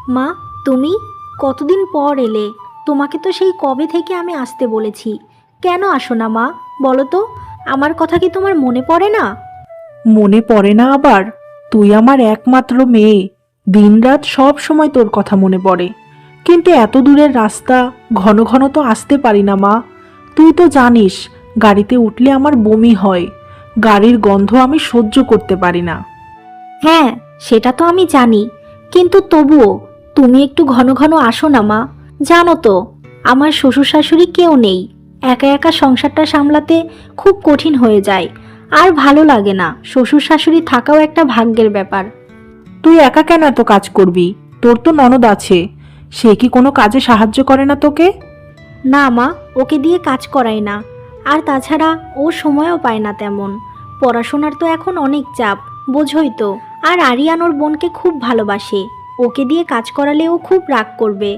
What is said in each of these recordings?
মা, তুমি কতদিন পর এলে? তোমাকে তো সেই কবে থেকে আমি আসতে বলেছি। কেন আসো না মা? বলো তো, আমার কথা কি তোমার মনে পড়ে না? মনে পড়ে না আবার? তুই আমার একমাত্র মেয়ে। দিনরাত সব সময় তোর কথা মনে পড়ে। কিন্তু এত দূরের রাস্তা ঘন ঘন তো আসতে পারি না মা। তুই তো জানিস, গাড়িতে উঠলে আমার বমি হয়। গাড়ির গন্ধ আমি সহ্য করতে পারি না। হ্যাঁ, সেটা তো আমি জানি, কিন্তু তবুও তুমি একটু ঘন ঘন আসো না মা। জানো তো, আমার শ্বশুর শাশুড়ি কেউ নেই। একা একা সংসারটা সামলাতে খুব কঠিন হয়ে যায়। আর ভালো লাগে না, শ্বশুর শাশুড়ি থাকাও একটা ভাগ্যের ব্যাপার। তুই একা কেন এত কাজ করবি? তোর তো ননদ আছে। সে কি কোনো কাজে সাহায্য করে না তোকে? না মা, ওকে দিয়ে কাজ করাই না। আর তাছাড়া ও সময়ও পায় না তেমন। পড়াশোনার তো এখন অনেক চাপ, বোঝই তো। আর আরিয়ান ওর বোনকে খুব ভালোবাসে। ওকে দিয়ে কাজ করালে ও খুব রাগ করবে।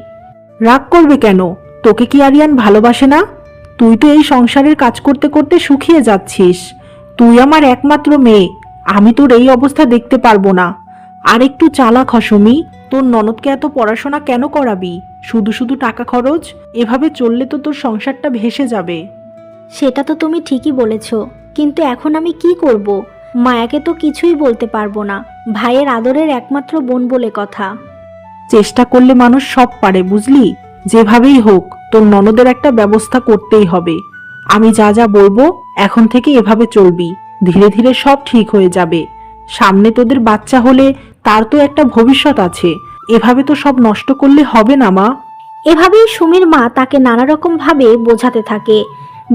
রাগ করবে কেন? তোকে কি আরিয়ান ভালোবাসে না? তুই তো এই সংসারের কাজ করতে করতে শুকিয়ে যাচ্ছিস। তুই আমার একমাত্র মেয়ে। আমি তোর এই অবস্থা দেখতে পারবো না। আর একটু চালাক হ সুমি। তোর ননদকে এত পড়াশোনা কেন করাবি? শুধু শুধু টাকা খরচ। এভাবে চললে তো তোর সংসারটা ভেসে যাবে। সেটা তো তুমি ঠিকই বলেছ, কিন্তু এখন আমি কি করব? মায়াকে তো কিছুই বলতে পারবো না। ভাইয়ের আদরের একমাত্র বোন বলে কথা। চেষ্টা করলে মানুষ সব পারে, বুঝলি? যেভাবেই হোক তোর ননদের একটা ব্যবস্থা করতেই হবে। আমি যা যা বলবো এখন থেকে এভাবে চলবি। ধীরে ধীরে সব ঠিক হয়ে যাবে। সামনে তোদের বাচ্চা হলে তার তো একটা ভবিষ্যৎ আছে। এভাবে তো সব নষ্ট করলে হবে না মা। এভাবেই সুমির মা তাকে নানা রকম ভাবে বোঝাতে থাকে।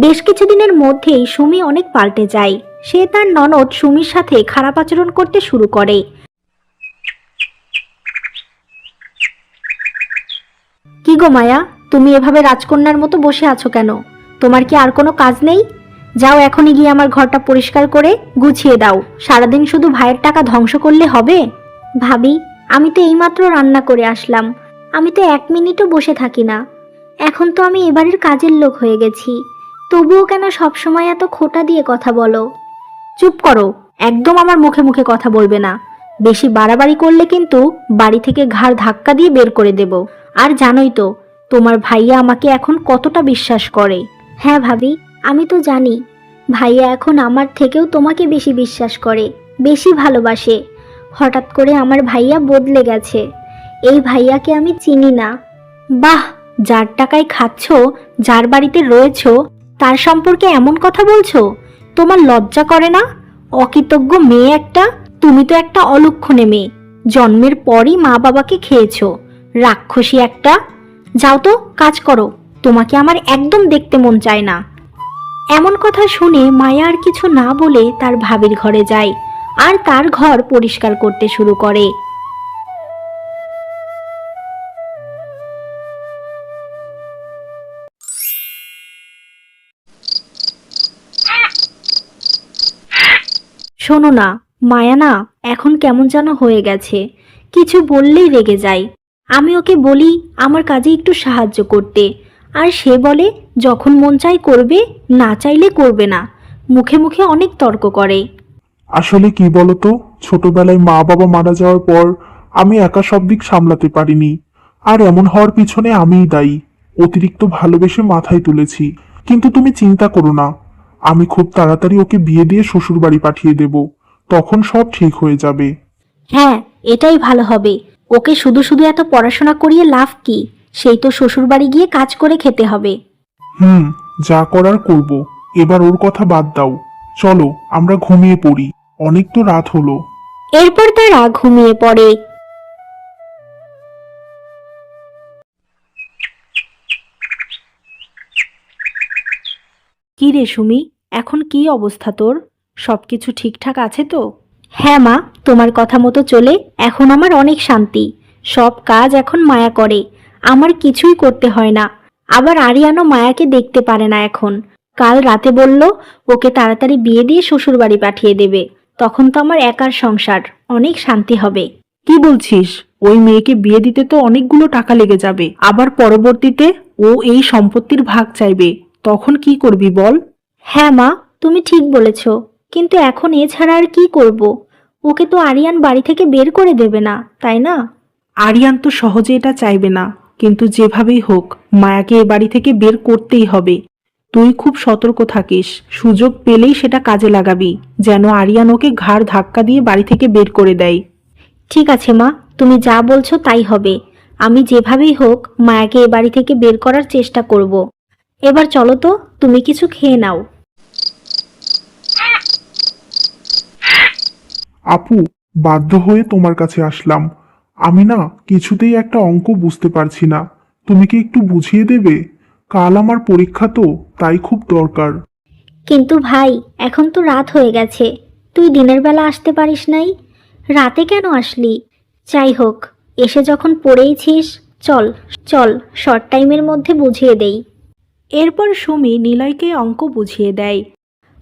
বেশ কিছুদিনের মধ্যেই সুমি অনেক পাল্টে যায়। সে তার ননদ সুমির সাথে খারাপ আচরণ করতে শুরু করে। কি গো মায়া, তুমি এভাবে রাজকন্যার মতো বসে আছো কেন? তোমার কি আর কোনো কাজ নেই? যাও এখনই গিয়ে আমার ঘরটা পরিষ্কার করে গুছিয়ে দাও। সারাদিন শুধু ভাইয়ের টাকা ধ্বংস করলে হবে? ভাবি, আমি তো এইমাত্র রান্না করে আসলাম। আমি তো এক মিনিটও বসে থাকি না। এখন তো আমি এবারের কাজের লোক হয়ে গেছি। তবুও কেন সবসময় এত খোঁটা দিয়ে কথা বলো? চুপ করো, একদম আমার মুখে মুখে কথা বলবে না। বেশি বাড়াবাড়ি করলে কিন্তু বাড়ি থেকে ঘাড় ধাক্কা দিয়ে বের করে দেব। আর জানোই তো, তোমার ভাইয়া আমাকে এখন কতটা বিশ্বাস করে। হ্যাঁ ভাবি, আমি তো জানি। ভাইয়া এখন আমার থেকেও তোমাকে বেশি বিশ্বাস করে, বেশি ভালোবাসে। হঠাৎ করে আমার ভাইয়া বদলে গেছে। এই ভাইয়াকে আমি চিনি না। বাহ, যার টাকায় খাচ্ছো, যার বাড়িতে রয়েছো, তার সম্পর্কে এমন কথা বলছো? তোমার লজ্জা করে না? অকৃতজ্ঞ মেয়ে একটা। তুমি তো একটা অলক্ষণে মেয়ে। জন্মের পরই মা বাবাকে খেয়েছো। রাক্ষসী একটা। যাও তো কাজ করো। তোমাকে আমার একদম দেখতে মন চায় না। এমন কথা শুনে মায়া আর কিছু না বলে তার ভাবির ঘরে যায় আর তার ঘর পরিষ্কার করতে শুরু করে। শোনো না, মায়া না এখন কেমন যেন হয়ে গেছে। কিছু বললেই রেগে যায়। আমি ওকে বলি আমার কাজে একটু সাহায্য করতে, আর সে বলে যখন মন চায় করবে, না চাইলে করবে না। মুখে মুখে অনেক তর্ক করে। আসলে কি বলতো, ছোটবেলায় মা বাবা মারা যাওয়ার পর আমি একা সব দিক সামলাতে পারিনি। আর এমন হওয়ার পিছনে আমিই দায়ী। অতিরিক্ত ভালোবেসে মাথায় তুলেছি। কিন্তু তুমি চিন্তা করো না, আমি খুব তাড়াতাড়ি ওকে বিয়ে দিয়ে শ্বশুর বাড়ি পাঠিয়ে দেব। তখন সব ঠিক হয়ে যাবে। হ্যাঁ, এটাই ভালো হবে। ওকে শুধু শুধু এত পড়াশোনা করিয়ে লাভ কি? সেই তো শ্বশুরবাড়ি গিয়ে কাজ করে খেতে হবে। হুম, যা করার করব। এবার ওর কথা বাদ দাও। চলো আমরা ঘুমিয়ে পড়ি, অনেক তো রাত হলো। এরপর তারা ঘুমিয়ে পড়ে। কি রে সুমি, এখন কি অবস্থা তোর? সবকিছু ঠিকঠাক আছে তো? হ্যাঁ মা, তোমার কথা মতো চলে এখন আমার অনেক শান্তি। সব কাজ এখন মায়া করে। আমার কিছুই করতে হয় না। আবার আরিয়ানও মায়াকে দেখতে পারে না এখন। কাল রাতে বলল ওকে তাড়াতাড়ি বিয়ে দিয়ে শ্বশুর বাড়ি পাঠিয়ে দেবে। তখন তো আমার একার সংসার, অনেক শান্তি হবে। কি বলছিস? ওই মেয়েকে বিয়ে দিতে তো অনেকগুলো টাকা লেগে যাবে। আবার পরবর্তীতে ও এই সম্পত্তির ভাগ চাইবে। তখন কি করবি বল? হ্যাঁ মা, তুমি ঠিক বলেছ। কিন্তু এখন এছাড়া আর কি করব? ওকে তো আরিয়ান বাড়ি থেকে বের করে দেবে না, তাই না? আরিয়ান তো সহজে এটা চাইবে না, কিন্তু যেভাবেই হোক মায়াকে এ বাড়ি থেকে বের করতেই হবে। তুই খুব সতর্ক থাকিস, সুযোগ পেলেই সেটা কাজে লাগাবি, যেন আরিয়ান ওকে ঘাড় ধাক্কা দিয়ে বাড়ি থেকে বের করে দেয়। ঠিক আছে মা, তুমি যা বলছো তাই হবে। আমি যেভাবেই হোক মায়াকে এ বাড়ি থেকে বের করার চেষ্টা করব। এবার চলো তো, তুমি কিছু খেয়ে নাও। আপু, বাধ্য হয়ে তোমার কাছে আসলাম। আমি না কিছুতেই একটা অঙ্ক বুঝতে পারছি না। তুমি কি একটু বুঝিয়ে দেবে? কাল আমার পরীক্ষা তো, তাই খুব দরকার। কিন্তু ভাই, এখন তো রাত হয়ে গেছে, তুই দিনের বেলা আসতে পারিস নাই? রাতে কেন আসলি? যাই হোক, এসে যখন পড়েইছিস, চল চল শর্ট টাইমের মধ্যে বুঝিয়ে দেই। এরপর সুমি নিলয়কে অঙ্ক বুঝিয়ে দেয়।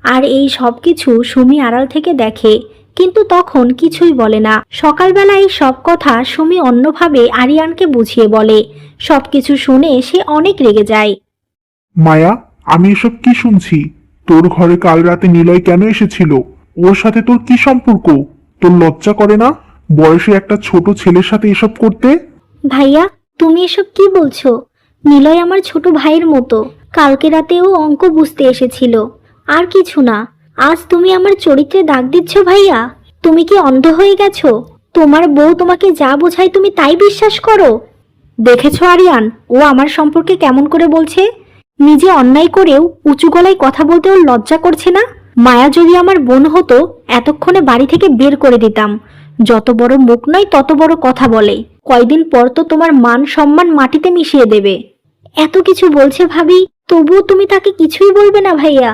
আর এই সব কিছু সুমি আড়াল থেকে দেখে, কিন্তু তখন কিছুই বলে না। সকালবেলা এই সব কথা সুমি অন্যভাবে আরিয়ানকে বুঝিয়ে বলে। সব কিছু শুনে সে অনেক রেগে যায়। মায়া, আমি এসব কি শুনছি? তোর ঘরে কাল রাতে নিলয় কেন এসেছিল? ওর সাথে তোর কি সম্পর্ক? তোর লজ্জা করে না বয়সে একটা ছোট ছেলের সাথে এসব করতে? ভাইয়া, তুমি এসব কি বলছো? নিলয় আমার ছোট ভাইয়ের মতো। কালকে রাতেও অঙ্ক বুঝতে এসেছিল, আর কিছু না। আজ তুমি আমার চরিত্রে দাগ দিচ্ছ ভাইয়া? তুমি কি অন্ধ হয়ে গেছো? তোমার বউ তোমাকে যা বোঝায় তুমি তাই বিশ্বাস করো? দেখেছো আরিয়ান, ও আমার সম্পর্কে কেমন করে বলছে? নিজে অন্যায় করেও উঁচু গলায় কথা বলতে ওর লজ্জা করছে না? মায়া যদি আমার বোন হতো, এতক্ষণে বাড়ি থেকে বের করে দিতাম। যত বড় মুখ নয় তত বড় কথা বলে। কয়দিন পর তো তোমার মান সম্মান মাটিতে মিশিয়ে দেবে। এত কিছু বলছে ভাবি, তবুও তুমি তাকে কিছুই বলবে না ভাইয়া?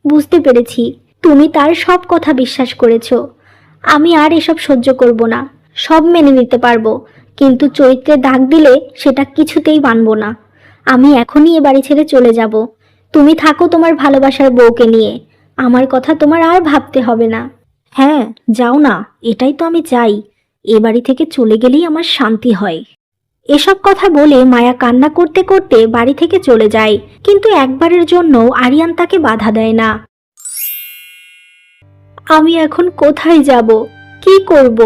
বুঝতে পেরেছি, তুমি তার সব কথা বিশ্বাস করেছো। আমি আর এসব সহ্য করব না। সব মেনে নিতে পারবো, কিন্তু চরিত্রে দাগ দিলে সেটা কিছুতেই মানব না। আমি এখনই এ বাড়ি ছেড়ে চলে যাব। তুমি থাকো তোমার ভালোবাসার বউকে নিয়ে। আমার কথা তোমার আর ভাবতে হবে না। হ্যাঁ, যাও না, এটাই তো আমি চাই। এ বাড়ি থেকে চলে গেলেই আমার শান্তি হয়। এসব কথা বলে মায়া কান্না করতে করতে বাড়ি থেকে চলে যায়, কিন্তু একবারের জন্য আরিয়ান তাকে বাধা দেয় না। আমি এখন কোথায় যাব? কি করব?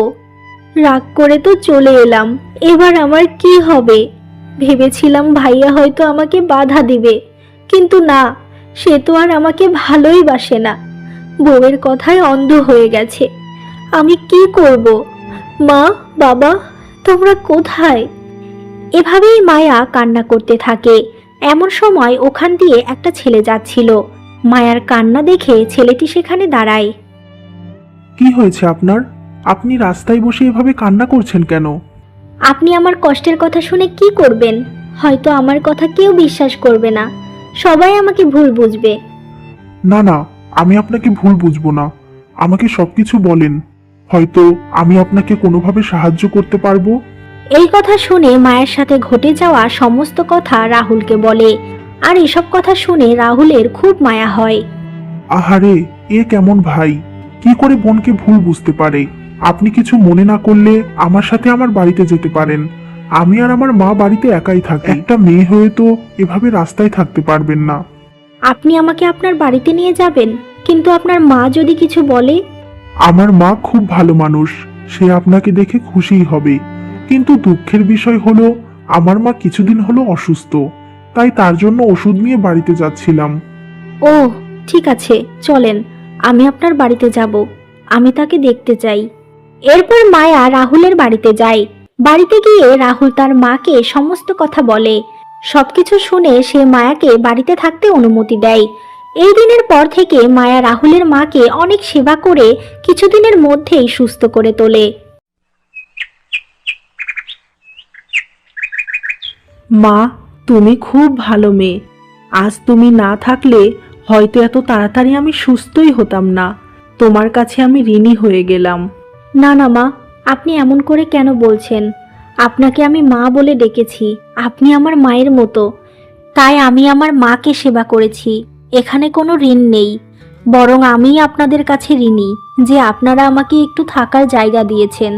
রাগ করে তো চলে এলাম, এবার আমার কি হবে? ভেবেছিলাম ভাইয়া হয়তো আমাকে বাধা দিবে, কিন্তু না, সে তো আর আমাকে ভালোই বাসে না। বউয়ের কথায় অন্ধ হয়ে গেছে। আমি কি করব? মা, বাবা, তোমরা কোথায়? এভাবেই মায়া কান্না করতে থাকে। এমন সময় ওখান দিয়ে একটা ছেলে যাচ্ছিল। মায়ার কান্না দেখে ছেলেটি সেখানে দাঁড়ায়। কি হয়েছে আপনার? আপনি রাস্তায় বসে এভাবে কান্না করছেন কেন? আপনি আমার কষ্টের কথা শুনে কি করবেন? হয়তো আমার কথা কেউ বিশ্বাস করবে না, সবাই আমাকে ভুল বুঝবে। না না, আমি আপনাকে ভুল বুঝবো না। আমাকে সবকিছু বলেন, হয়তো আমি আপনাকে কোনোভাবে সাহায্য করতে পারবো। এই কথা শুনে মায়ের সাথে ঘটে যাওয়া সমস্ত কথা রাহুলকে বলে। আর এসব কথা শুনে রাহুলের খুব মায়া হয়। আহারে, এ কেমন ভাই! কি করে বোনকে ভুল বুঝতে পারে? আপনি কিছু মনে না করলে আমার সাথে আমার বাড়িতে যেতে পারেন। আমি আর আমার মা বাড়িতে একাই থাকি। একটা মেয়ে হয়ে তো এভাবে রাস্তায় থাকতে পারবেন না। আপনি আমাকে আপনার বাড়িতে নিয়ে যাবেন, কিন্তু আপনার মা যদি কিছু বলে? আমার মা খুব ভালো মানুষ, সে আপনাকে দেখে খুশিই হবে। কিন্তু দুঃখের বিষয় হলো, আমার মা কিছুদিন হলো অসুস্থ, তাই তার জন্য ওষুধ নিয়ে বাড়িতে যাচ্ছিলাম। ও, ঠিক আছে, চলেন, আমি আপনার বাড়িতে যাব। আমি তাকে দেখতে চাই। এরপর মায়া রাহুলের বাড়িতে যায়। বাড়িতে গিয়ে রাহুল তার মাকে সমস্ত কথা বলে। সবকিছু শুনে সে মায়াকে বাড়িতে থাকতে অনুমতি দেয়। এই দিনের পর থেকে মায়া রাহুলের মাকে অনেক সেবা করে কিছুদিনের মধ্যেই সুস্থ করে তোলে। মা, তুমি খুব ভালো মেয়ে। আজ তুমি না থাকলে হয়তো এত তাড়াতাড়ি আমি সুস্থই হতাম না। তোমার কাছে আমি ঋণী হয়ে গেলাম। না না মা, আপনি এমন করে কেন বলছেন? আপনাকে আমি মা বলে ডেকেছি, আপনি আমার মায়ের মতো। তাই আমি আমার মাকে সেবা করেছি। এখানে কোনো ঋণ নেই, বরং আমিই আপনাদের কাছে ঋণী যে আপনারা আমাকে একটু থাকার জায়গা দিয়েছেন।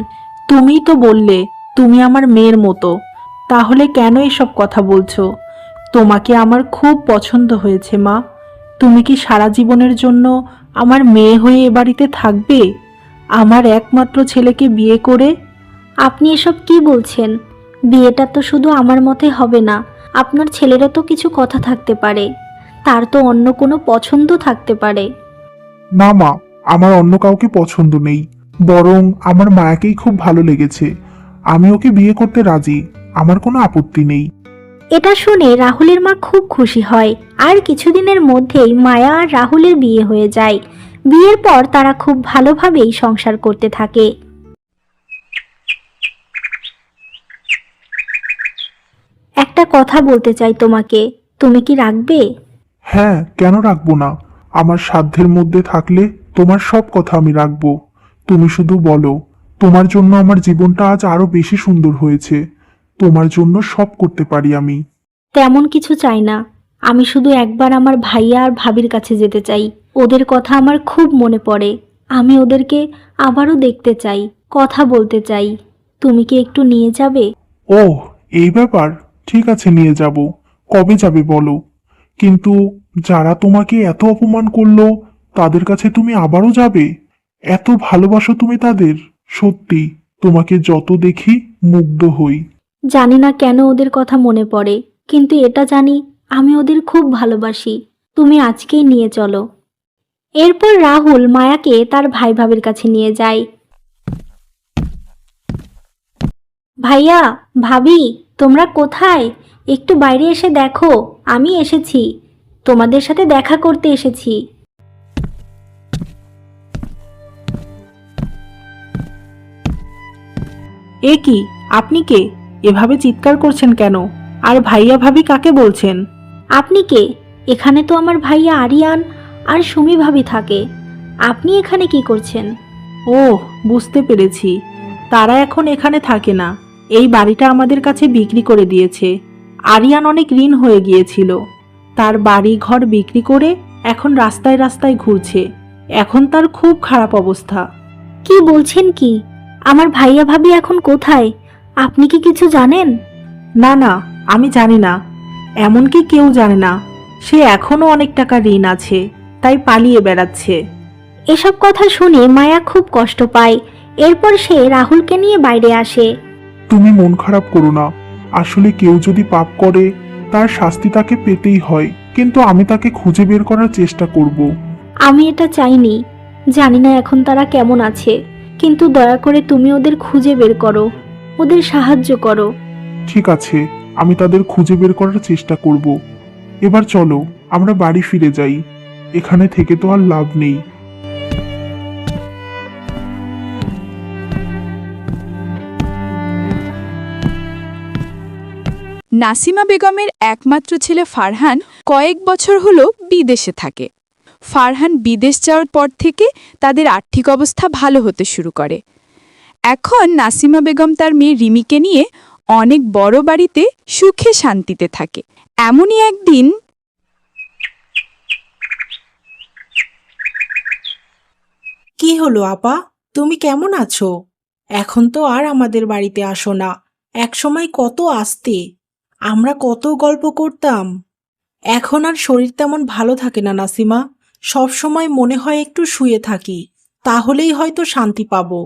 তুমিই তো বললে তুমি আমার মেয়ের মতো, তাহলে কেন এসব কথা বলছো? তোমাকে আমার খুব পছন্দ হয়েছে মা। তুমি কি সারা জীবনের জন্য আমার মেয়ে হয়ে এ বাড়িতে থাকবে, আমার একমাত্র ছেলেকে বিয়ে করে? আপনি এসব কি বলছেন? বিয়েটা তো শুধু আমার মতে হবে না, আপনার ছেলেরও তো কিছু কথা থাকতে পারে, তার তো অন্য কোনো পছন্দ থাকতে পারে। না মা, আমার অন্য কাউকে পছন্দ নেই, বরং আমার মায়াকেই খুব ভালো লেগেছে। আমি ওকে বিয়ে করতে রাজি, আমার কোনো আপত্তি নেই। এটা শুনে রাহুলের মা খুব খুশি হয়, আর কিছুদিনের মধ্যেই মায়া আর রাহুলের বিয়ে হয়ে যায়। বিয়ের পর তারা খুব ভালোভাবেই সংসার করতে থাকে। একটা কথা বলতে চাই তোমাকে, তুমি কি রাখবে? হ্যাঁ, কেন রাখবো না? আমার সাধ্যের মধ্যে থাকলে তোমার সব কথা আমি রাখবো। তুমি শুধু বলো, তোমার জন্য আমার জীবনটা আজ আরো বেশি সুন্দর হয়েছে। তোমার জন্য সব করতে পারি আমি। তেমন কিছু চাই না, আমি শুধু একবার আমার ভাইয়া আর ভাবির কাছে যেতে চাই। ওদের কথা আমার খুব মনে পড়ে। আমি ওদেরকে আবারও দেখতে চাই, কথা বলতে চাই। তুমি কি একটু নিয়ে যাবে? ওহ, এই ব্যাপার। ঠিক আছে, নিয়ে যাব। কবে যাবে বলো? কিন্তু যারা তোমাকে এত অপমান করলো, তাদের কাছে তুমি আবারও যাবে? এত ভালোবাসো তুমি তাদের? সত্যি, তোমাকে যত দেখি মুগ্ধ হই। জানি না কেন ওদের কথা মনে পড়ে, কিন্তু এটা জানি আমি ওদের খুব ভালোবাসি। তুমি আজকেই নিয়ে চলো। এরপর রাহুল মায়াকে তার ভাই ভাবির কাছে নিয়ে যায়। ভাইয়া, ভাবি, তোমরা কোথায়? একটু বাইরে এসে দেখো, আমি এসেছি, তোমাদের সাথে দেখা করতে এসেছি। এ কি, আপনি কে? এভাবে চিৎকার করছেন কেন? আর ভাইয়া ভাবি কাকে বলছেন? আপনি কে? এখানে তো আমার ভাইয়া আরিয়ান আর সুমি ভাবি থাকে। আপনি এখানে কি করছেন? ওহ, বুঝতে পেরেছি। তারা এখন এখানে থাকে না, এই বাড়িটা আমাদের কাছে বিক্রি করে দিয়েছে। আরিয়ান অনেক ঋণ হয়ে গিয়েছিল, তার বাড়ি ঘর বিক্রি করে এখন রাস্তায় রাস্তায় ঘুরছে। এখন তার খুব খারাপ অবস্থা। কি বলছেন কি? আমার ভাইয়া ভাবি এখন কোথায়? আপনি কি কিছু জানেন? না না, আমি জানি না, এমনকি কেউ জানে না। সে এখনো অনেক টাকা ঋণ আছে, তাই পালিয়ে বেড়াচ্ছে। এসব কথা শুনে মায়া খুব কষ্ট পায়। এরপর সে রাহুলকে নিয়ে বাইরে আসে। তুমি মন খারাপ করো না। আসলে কেউ যদি পাপ করে, তার শাস্তি তাকে পেতেই হয়। কিন্তু আমি তাকে খুঁজে বের করার চেষ্টা করব। আমি এটা চাইনি। জানি না এখন তারা কেমন আছে, কিন্তু দয়া করে তুমি ওদের খুঁজে বের করো, ওদের সাহায্য করো। ঠিক আছে, আমি তাদের খুঁজে বের করার চেষ্টা করব। এবার চলো, আমরা বাড়ি ফিরে যাই। এখানে থেকে তো আর লাভ নেই। নাসিমা বেগমের একমাত্র ছেলে ফারহান কয়েক বছর হলো বিদেশে থাকে। ফারহান বিদেশ যাওয়ার পর থেকে তাদের আর্থিক অবস্থা ভালো হতে শুরু করে। এখন নাসিমা বেগম তার মেয়ে রিমিকে নিয়ে অনেক বড় বাড়িতে সুখে শান্তিতে থাকে। এমনই একদিন কি হলো আপা, তুমি কেমন আছো? এখন তো আর আমাদের বাড়িতে আসো না। একসময় কত আসতে, আমরা কত গল্প করতাম। এখন আর শরীর তেমন ভালো থাকে না নাসিমা। সব সময় মনে হয় একটু শুয়ে থাকি, তাহলেই হয়তো শান্তি পাবো।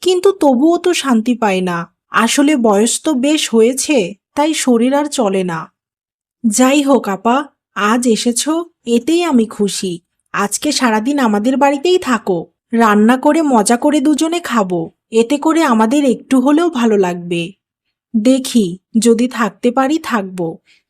কিন্তু তবুও তো শান্তি পাই না। আসলে বয়স তো বেশ হয়েছে, তাই শরীর আর চলে না। যাই হোক আপা, আজ এসেছো, এতেই আমি খুশি। আজকে সারাদিন আমাদের বাড়িতেই থাকো, রান্না করে মজা করে দুজনে খাবো। এতে করে আমাদের একটু হলেও ভালো লাগবে। দেখি, যদি থাকতে পারি থাকবো।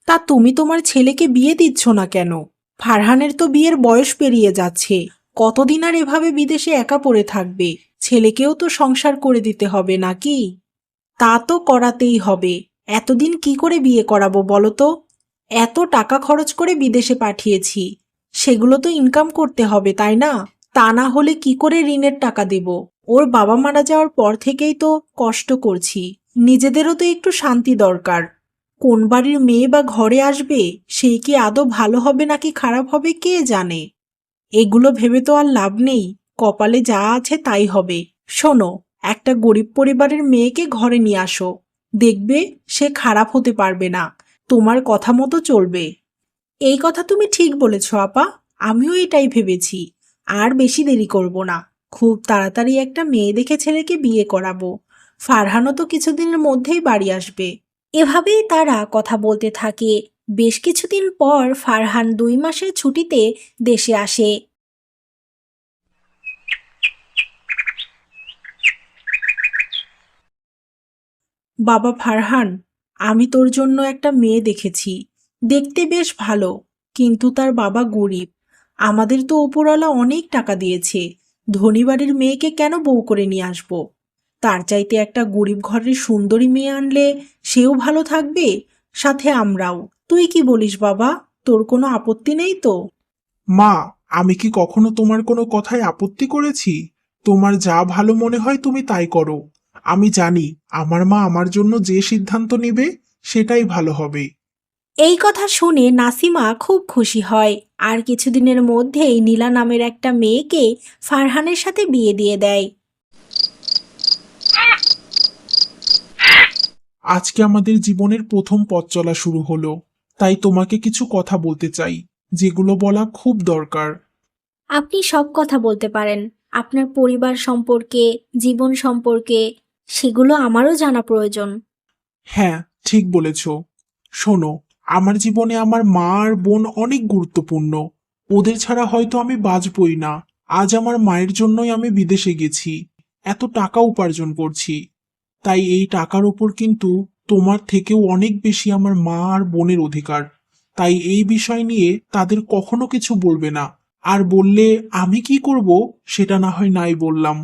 তা তুমি তোমার ছেলেকে বিয়ে দিচ্ছ না কেন? ফারহানের তো বিয়ের বয়স পেরিয়ে যাচ্ছে। কতদিন আর এভাবে বিদেশে একা পড়ে থাকবে? ছেলেকেও তো সংসার করে দিতে হবে নাকি? তা তো করাতেই হবে। এতদিন কি করে বিয়ে করাবো বলো তো? এত টাকা খরচ করে বিদেশে পাঠিয়েছি, সেগুলো তো ইনকাম করতে হবে, তাই না? তা না হলে কি করে ঋণের টাকা দেব? ওর বাবা মারা যাওয়ার পর থেকেই তো কষ্ট করছি। নিজেদেরও তো একটু শান্তি দরকার। কোন বাড়ির মেয়ে বা ঘরে আসবে, সেই কি আদৌ ভালো হবে নাকি খারাপ হবে কে জানে। এগুলো ভেবে তো আর লাভ নেই। কপালে যা আছে তাই হবে। শোনো, একটা গরিব পরিবারের মেয়েকে ঘরে নিয়ে আসো, দেখবে সে খারাপ হতে পারবে না, তোমার কথা মতো চলবে। এই কথা তুমি ঠিক বলেছ আপা, আমিও এটাই ভেবেছি। আর বেশি দেরি করব না, খুব তাড়াতাড়ি একটা মেয়ে দেখে ছেলেকে বিয়ে করাবো। ফারহানও তো কিছুদিনের মধ্যেই বাড়ি আসবে। এভাবেই তারা কথা বলতে থাকে। বেশ কিছুদিন পর ফারহান 2 মাসের ছুটিতে দেশে আসে। বাবা ফারহান, আমি তোর জন্য একটা মেয়ে দেখেছি। দেখতে বেশ ভালো, কিন্তু তার বাবা গরিব। আমাদের তো ওপরওয়ালা অনেক টাকা দিয়েছে, ধনী বাড়ির মেয়েকে কেন বউ করে নিয়ে আসবো? তার চাইতে একটা গরিব ঘরের সুন্দরী মেয়ে আনলে সেও ভালো থাকবে, সাথে আমরাও। তুই কি বলিস বাবা? তোর কোনো আপত্তি নেই তো? মা, আমি কি কখনো তোমার কোনো কথায় আপত্তি করেছি? তোমার যা ভালো মনে হয় তুমি তাই করো। আমি জানি আমার মা আমার জন্য যে সিদ্ধান্ত নেবে সেটাই ভালো হবে। এই কথা শুনে নাসিমা খুব খুশি হয়, আর কিছুদিনের মধ্যেই নীলা নামের একটা মেয়েকে ফারহানের সাথে বিয়ে দিয়ে দেয়। আজকে আমাদের জীবনের প্রথম পথ চলা শুরু হলো, তাই তোমাকে কিছু কথা বলতে চাই, যেগুলো বলা খুব দরকার। আপনি সব কথা বলতে পারেন, আপনার পরিবার সম্পর্কে, জীবন সম্পর্কে, সেগুলো আমারও জানা প্রয়োজন। হ্যাঁ, ঠিক বলেছ। শোনো, আমার জীবনে আমার মা আর বোন অনেক গুরুত্বপূর্ণ। ওদের ছাড়া হয়তো আমি বাঁচবই না। আজ আমার মায়ের জন্যই আমি বিদেশে গেছি, এত টাকা উপার্জন করছি। তাই এই টাকার উপর কিন্তু তোমার থেকেও অনেক বেশি আমার মা আর বোনের অধিকার। তাই এই বিষয় নিয়ে তাদের কখনো কিছু বলবে না। আর বললে আমি কি করব সেটা না হয় নাই বললাম।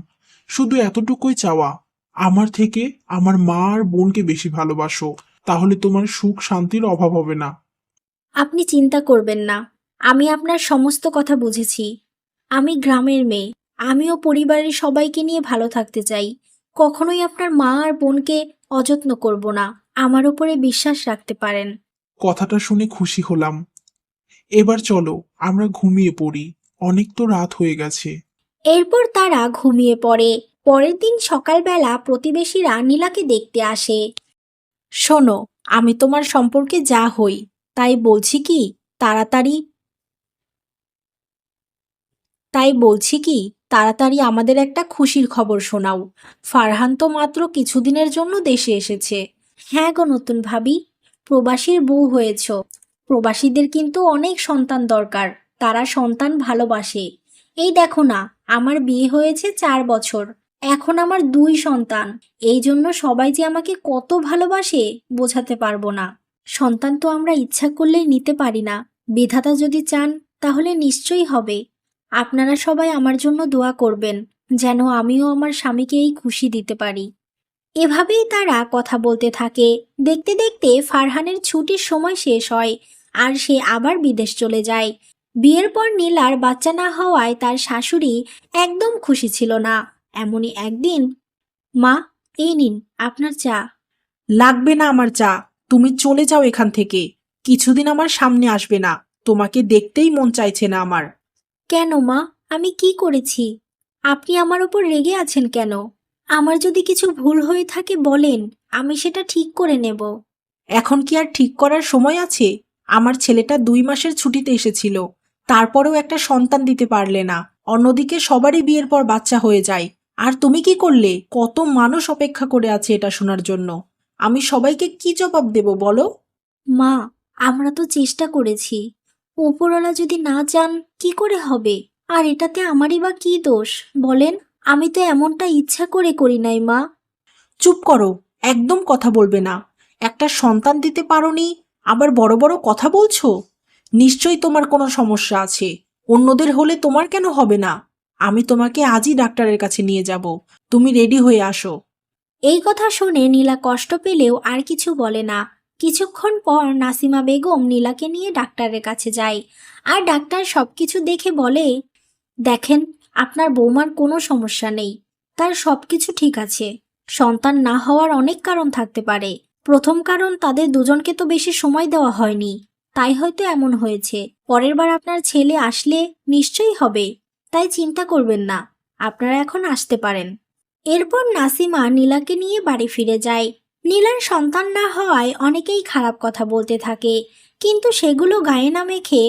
শুধু এতটুকুই চাওয়া, আমার থেকে আমার মা আর বোনকে বেশি ভালোবাসো, তাহলে তোমার সুখ শান্তির অভাব হবে না। আপনি চিন্তা করবেন না, আমি আপনার সমস্ত কথা বুঝেছি। আমি গ্রামের মেয়ে, আমিও পরিবারের সবাইকে নিয়ে ভালো থাকতে চাই। কখনোই আপনার মা আর বোনকে অযত্ন করব না, আমার উপরে বিশ্বাস রাখতে পারেন। কথাটা শুনে খুশি হলাম। এবার চলো আমরা ঘুমিয়ে পড়ি, অনেক তো রাত হয়ে গেছে। এরপর তারা ঘুমিয়ে পড়ে। পরের দিন সকালবেলা প্রতিবেশীরা নীলাকে দেখতে আসে। শোনো, আমি তোমার সম্পর্কে যা হই তাই বলছি কি তাড়াতাড়ি তাড়াতাড়ি আমাদের একটা খুশির খবর শোনাও। ফারহান তো মাত্র কিছুদিনের জন্য দেশে এসেছে। হ্যাঁ গো নতুন ভাবি, প্রবাসীর বউ হয়েছ। প্রবাসীদের কিন্তু অনেক সন্তান দরকার, তারা সন্তান ভালোবাসে। এই দেখো না, আমার বিয়ে হয়েছে 4 বছর, এখন আমার 2 সন্তান। এই জন্য সবাই যে আমাকে কত ভালোবাসে বোঝাতে পারবো না। সন্তান তো আমরা ইচ্ছা করলেই নিতে পারি না, বিধাতা যদি চান তাহলে নিশ্চয়ই হবে। আপনারা সবাই আমার জন্য দোয়া করবেন, যেন আমিও আমার স্বামীকে এই খুশি দিতে পারি। এভাবেই তারা কথা বলতে থাকে। দেখতে দেখতে ফারহানের ছুটির সময় শেষ হয়, আর সে আবার বিদেশ চলে যায়। বিয়ের পর নীলার বাচ্চা না হওয়ায় তার শাশুড়ি একদম খুশি ছিল না। এমনই একদিন, মা, এই নিন আপনার চা। লাগবে না আমার চা, তুমি চলে যাও এখান থেকে। কিছুদিন আমার সামনে আসবে না, তোমাকে দেখতেই মন চাইছে না আমার। কেন মা, আমি কি করেছি? আপনি আমার উপর রেগে আছেন কেন? আমার যদি কিছু ভুল হয়ে থাকে বলেন, আমি সেটা ঠিক করে নেব। এখন কি আর ঠিক করার সময় আছে? আমার ছেলেটা 2 মাসের ছুটিতে এসেছিল, তারপরেও একটা সন্তান দিতে পারলে না। অন্যদিকে সবারই বিয়ের পর বাচ্চা হয়ে যায়, আর তুমি কি করলে? কত মানুষ অপেক্ষা করে আছে এটা শোনার জন্য। আমি সবাইকে কি জবাব দেব বলো? মা, আমরা তো চেষ্টা করেছি, উপরওয়ালা যদি না চান কি করে হবে? আর এটাতে আমারই বা কি দোষ বলেন? আমি তো এমনটা ইচ্ছা করে করি নাই মা। চুপ করো, একদম কথা বলবে না। একটা সন্তান দিতে পারোনি, আবার বড় বড় কথা বলছো? নিশ্চয়ই তোমার কোনো সমস্যা আছে। অন্যদের হলে তোমার কেন হবে না? আমি তোমাকে আজই ডাক্তারের কাছে নিয়ে যাব, তুমি রেডি হয়ে আসো। এই কথা শুনে নীলা কষ্ট পেলেও আর কিছু বলে না। কিছুক্ষণ পর নাসিমা বেগম নীলাকে নিয়ে ডাক্তারের কাছে যায়, আর ডাক্তার সবকিছু দেখে বলে, দেখেন, আপনার বৌমার কোনো সমস্যা নেই, তার সবকিছু ঠিক আছে। সন্তান না হওয়ার অনেক কারণ থাকতে পারে। প্রথম কারণ, তাদের দুজনকে তো বেশি সময় দেওয়া হয়নি, তাই হয়তো এমন হয়েছে। পরের বার আপনার ছেলে আসলে নিশ্চয়ই হবে, তাই চিন্তা করবেন না, আপনারা এখন আসতে পারেন। এরপর নাসিমা নীলাকে নিয়ে বাড়ি ফিরে যায়। নীলার সন্তান না হওয়ায় অনেকেই খারাপ কথা বলতে থাকে, কিন্তু সেগুলো গায়ে না মেখে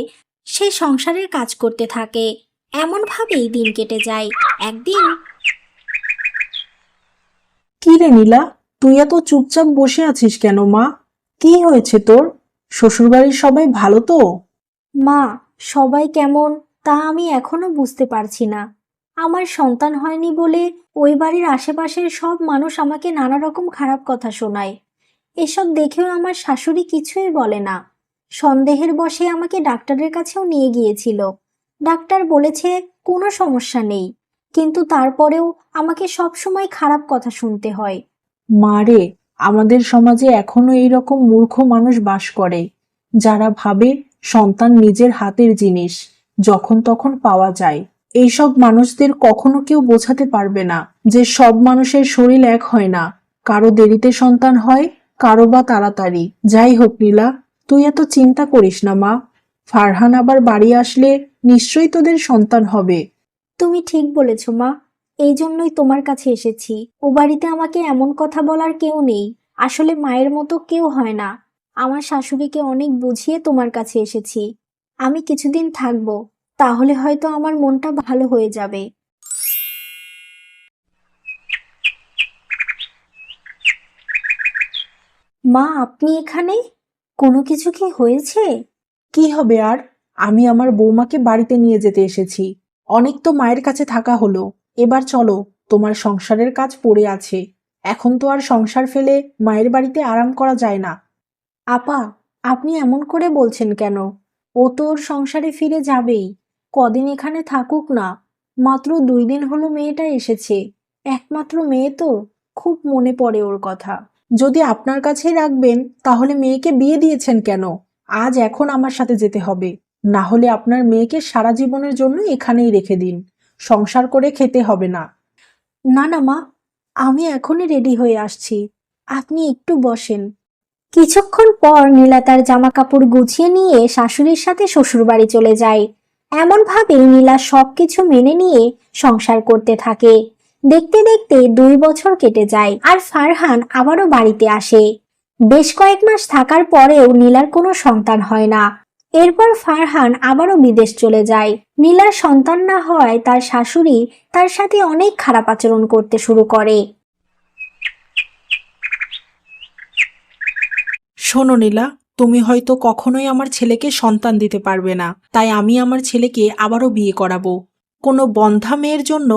সে সংসারের কাজ করতে থাকে। এমনভাবেই দিন কেটে যায়। একদিন, কি রে নীলা, তুই এত চুপচাপ বসে আছিস কেন মা? কি হয়েছে তোর? শ্বশুরবাড়ির সবাই ভালো তো? মা, সবাই কেমন তা আমি এখনো বুঝতে পারছি না। আমার সন্তান হয়নি বলে ওই বাড়ির আশেপাশের সব মানুষ আমাকে নানা রকম খারাপ কথা শোনায়। এসব দেখেও আমার শাশুড়ি কিছুই বলে না। সন্দেহের বশে আমাকে ডাক্তারের কাছেও নিয়ে গিয়েছিল। ডাক্তার বলেছে কোনো সমস্যা নেই, কিন্তু তারপরেও আমাকে সব সময় খারাপ কথা শুনতে হয়। মা রে, আমাদের সমাজে এখনো এইরকম মূর্খ মানুষ বাস করে, যারা ভাবে সন্তান নিজের হাতের জিনিস, যখন তখন পাওয়া যায়। এইসব মানুষদের কখনো কেউ বোঝাতে পারবে না যে সব মানুষের শরীর এক হয় না। কারো দেরিতে সন্তান হয়, কারো বা তাড়াতাড়ি। যাই হোক নীলা, তুই এত চিন্তা করিস না মা। ফারহান আবার বাড়ি আসলে নিশ্চয়ই তোদের সন্তান হবে। তুমি ঠিক বলেছ মা, এই জন্যই তোমার কাছে এসেছি। ও বাড়িতে আমাকে এমন কথা বলার কেউ নেই। আসলে মায়ের মতো কেউ হয় না। আমার শাশুড়িকে অনেক বুঝিয়ে তোমার কাছে এসেছি। আমি কিছুদিন থাকবো, তাহলে হয়তো আমার মনটা ভালো হয়ে যাবে। মা, আপনি এখানে? কোনো কিছু কি হয়েছে? কি হবে আর? আমি আমার বৌমাকে বাড়িতে নিয়ে যেতে এসেছি। অনেক তো মায়ের কাছে থাকা হলো, এবার চলো, তোমার সংসারের কাজ পড়ে আছে। এখন তো আর সংসার ফেলে মায়ের বাড়িতে আরাম করা যায় না। আপা, আপনি এমন করে বলছেন কেন? ও তো ওর সংসারে ফিরে যাবেই। কদিন এখানে থাকুক না। মাত্র 2 দিন হলো মেয়েটা এসেছে। একমাত্র মেয়ে তো, খুব মনে পড়ে ওর কথা। যদি আপনার কাছেই রাখবেন তাহলে মেয়েকে বিয়ে দিয়েছেন কেন? আজ এখন আমার সাথে যেতে হবে, না হলে আপনার মেয়েকে সারা জীবনের জন্য এখানেই রেখে দিন। সংসার করে খেতে হবে না। না না মা, আমি এখনই রেডি হয়ে আসছি। আপনি একটু বসেন। কিছুক্ষণ পর নীলা তার জামা কাপড় গুছিয়ে নিয়ে শাশুড়ির সাথে শ্বশুরবাড়ি চলে যায়। এমনভাবেই নীলা সবকিছু মেনে নিয়ে সংসার করতে থাকে। দেখতে দেখতে 2 বছর কেটে যায় আর ফারহান আবারও বাড়িতে আসে। বেশ কয়েক মাস থাকার পরেও নীলার কোনো সন্তান হয় না। এরপর ফারহান আবারও বিদেশ চলে যায়। নীলার সন্তান না হওয়ায় তার শাশুড়ি তার সাথে অনেক খারাপ আচরণ করতে শুরু করে। শোনো নীলা, তুমি হয়তো কখনোই আমার ছেলেকে সন্তান দিতে পারবে না, তাই আমি আমার ছেলেকে আবারও বিয়ে করাবো। কোনো বন্ধা মেয়ের জন্য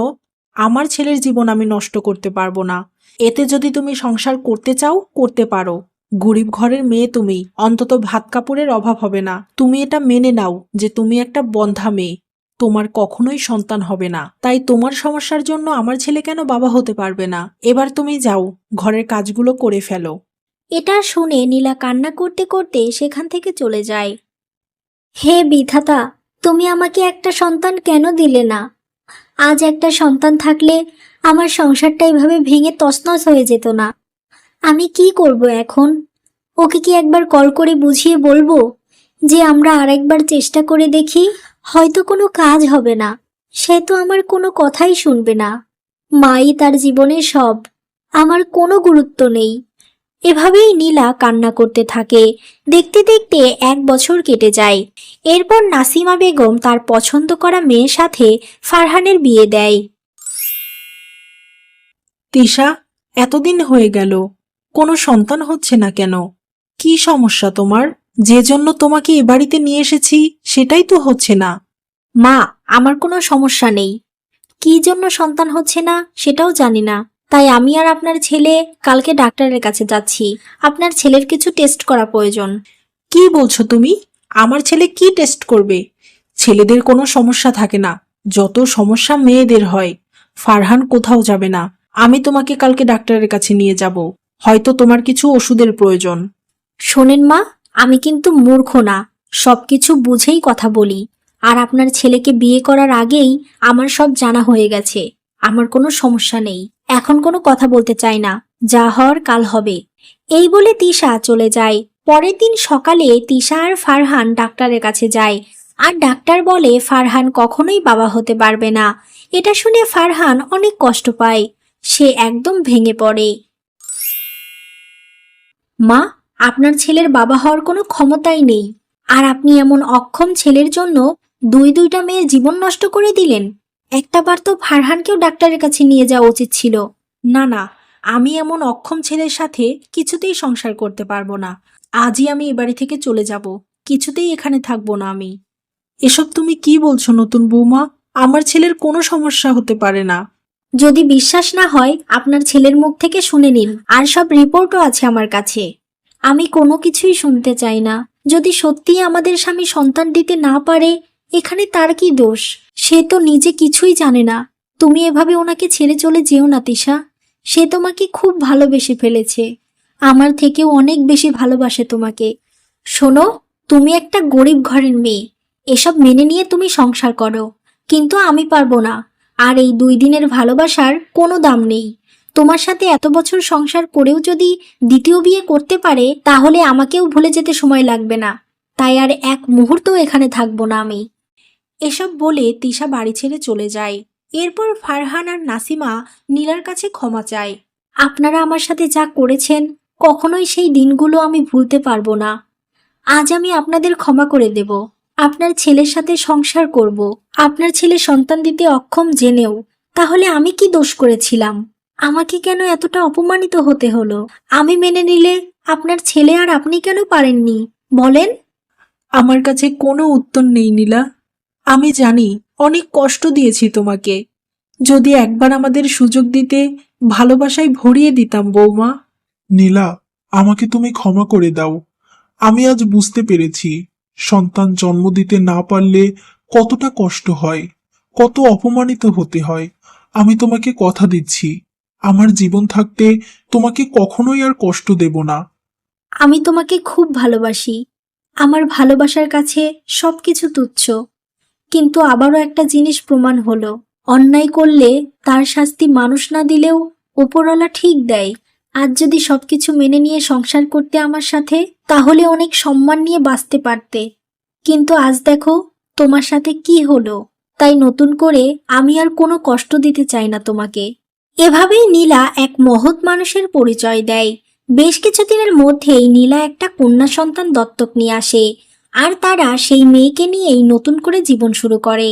আমার ছেলের জীবন আমি নষ্ট করতে পারবো না। এতে যদি তুমি সংসার করতে চাও করতে পারো। গরিব ঘরের মেয়ে তুমি, অন্তত ভাত কাপড়ের অভাব হবে না। তুমি এটা মেনে নাও যে তুমি একটা বন্ধা মেয়ে, তোমার কখনোই সন্তান হবে না। তাই তোমার সমস্যার জন্য আমার ছেলে কেন বাবা হতে পারবে না? এবার তুমি যাও, ঘরের কাজগুলো করে ফেলো। এটা শুনে নীলা কান্না করতে করতে সেখান থেকে চলে যায়। হে বিধাতা, তুমি আমাকে একটা সন্তান কেন দিলে না? আজ একটা সন্তান থাকলে আমার সংসারটা এভাবে ভেঙে তছনছ হয়ে যেত না। আমি কি করব এখন? ওকে কি একবার কল করে বুঝিয়ে বলবো যে আমরা আরেকবার চেষ্টা করে দেখি? হয়তো কোনো কাজ হবে না। সে তো আমার কোনো কথাই শুনবে না। মাই তার জীবনে সব, আমার কোনো গুরুত্ব নেই। এভাবেই নীলা কান্না করতে থাকে। দেখতে দেখতে 1 বছর কেটে যায়। এরপর নাসিমা বেগম তার পছন্দ করা মেয়ের সাথে ফারহানের বিয়ে দেয়। তিশা, এতদিন হয়ে গেল, কোনো সন্তান হচ্ছে না কেন? কি সমস্যা তোমার? যে জন্য তোমাকে এ বাড়িতে নিয়ে এসেছি সেটাই তো হচ্ছে না। মা, আমার কোনো সমস্যা নেই। কি জন্য সন্তান হচ্ছে না সেটাও জানি না। তাই আমি আর আপনার ছেলে কালকে ডাক্তারের কাছে যাচ্ছি। আপনার ছেলের কিছু টেস্ট করা প্রয়োজন। কি বলছো তুমি? আমার ছেলে কি টেস্ট করবে? ছেলেদের কোনো সমস্যা থাকে না, যত সমস্যা মেয়েদের হয়। ফারহান কোথাও যাবে না, আমি তোমাকে কালকে ডাক্তারের কাছে নিয়ে যাব। হয়তো তোমার কিছু ওষুধের প্রয়োজন। শোনেন মা, আমি কিন্তু মূর্খ না, সবকিছু বুঝেই কথা বলি। আর আপনার ছেলেকে বিয়ে করার আগেই আমার সব জানা হয়ে গেছে। আমার কোনো সমস্যা নেই, এখন কোনো কথা বলতে চাই না। যা হওয়ার কাল হবে। এই বলে তিশা চলে যায়। পরের দিন সকালে তিশা আর ফারহান ডাক্তারের কাছে যায়। আর ডাক্তার বলে ফারহান কখনোই বাবা হতে পারবে না। এটা শুনে ফারহান অনেক কষ্ট পায়। সে একদম ভেঙে পড়ে। মা, আপনার ছেলের বাবা হওয়ার কোনো ক্ষমতাই নেই। আর আপনি এমন অক্ষম ছেলের জন্য দুইটা মেয়ের জীবন নষ্ট করে দিলেন। একটাবার তো ফারহানকেও ডাক্তারের কাছে নিয়ে যাওয়া উচিত ছিল। না না, আমি এমন অক্ষম ছেলের সাথে কিছুতেই সংসার করতে পারবো না। আজই আমি এ বাড়ি থেকে চলে যাব, কিছুতেই এখানে থাকবো না আমি। এসব তুমি কি বলছো নতুন বৌমা? আমার ছেলের কোনো সমস্যা হতে পারে না। যদি বিশ্বাস না হয় আপনার ছেলের মুখ থেকে শুনে নিন, আর সব রিপোর্টও আছে আমার কাছে। আমি কোনো কিছুই শুনতে চাই না। যদি সত্যিই আমাদের স্বামী সন্তান দিতে না পারে, এখানে তার কি দোষ? সে তো নিজে কিছুই জানে না। তুমি এভাবে ওনাকে ছেড়ে চলে যেও না তিশা। সে তোমাকে খুব ভালোবেসে ফেলেছে, আমার থেকেও অনেক বেশি ভালোবাসে তোমাকে। শোনো, তুমি একটা গরিব ঘরের মেয়ে, এসব মেনে নিয়ে তুমি সংসার করো, কিন্তু আমি পারবো না। আর এই 2 দিনের ভালোবাসার কোনো দাম নেই। তোমার সাথে এত বছর সংসার করেও যদি দ্বিতীয় বিয়ে করতে পারে, তাহলে আমাকেও ভুলে যেতে সময় লাগবে না। তাই আর এক মুহূর্তও এখানে থাকবো না আমি। এসব বলে তিশা বাড়ি ছেড়ে চলে যায়। এরপর ফারহান আর নাসিমা নীলার কাছে ক্ষমা চায়। আপনারা আমার সাথে যা করেছেন, কখনোই সেই দিনগুলো আমি ভুলতে পারবো না। আজ আমি আপনাদের ক্ষমা করে দেব। আপনার ছেলের সাথে সংসার করব। আপনার ছেলে সন্তান দিতে অক্ষম জেনেও। তাহলে আমি কি দোষ করেছিলাম? আমাকে কেন এতটা অপমানিত হতে হলো? আমি মেনে নিলে আপনার ছেলে আর আপনি কেন পারেননি বলেন? আমার কাছে কোনো উত্তর নেই নীলা। আমি জানি অনেক কষ্ট দিয়েছি তোমাকে। যদি একবার আমাদের সুযোগ দিতে, ভালোবাসায় ভরিয়ে দিতাম বৌমা। নীলা, আমাকে তুমি ক্ষমা করে দাও। আমি আজ বুঝতে পেরেছি সন্তান জন্ম দিতে না পারলে কতটা কষ্ট হয়, কত অপমানিত হতে হয়। আমি তোমাকে কথা দিচ্ছি, আমার জীবন থাকতে তোমাকে কখনোই আর কষ্ট দেব না। আমি তোমাকে খুব ভালোবাসি। আমার ভালোবাসার কাছে সবকিছু তুচ্ছ। কিন্তু আবারও একটা জিনিস প্রমাণ হলো, অন্যায় করলে তার শাস্তি মানুষ না দিলেও উপরওয়ালা ঠিক দেয়। আজ যদি সবকিছু মেনে নিয়ে সংসার করতে আমার সাথে, তাহলে অনেক সম্মান নিয়ে বাঁচতে পারতে। কিন্তু আজ দেখো তোমার সাথে কি হলো। তাই নতুন করে আমি আর কোনো কষ্ট দিতে চাই না তোমাকে। এভাবেই নীলা এক মহৎ মানুষের পরিচয় দেয়। বেশ কিছুদিনের মধ্যেই নীলা একটা কন্যা সন্তান দত্তক নিয়ে আসে, আর তারা সেই মেয়েকে নিয়েই নতুন করে জীবন শুরু করে।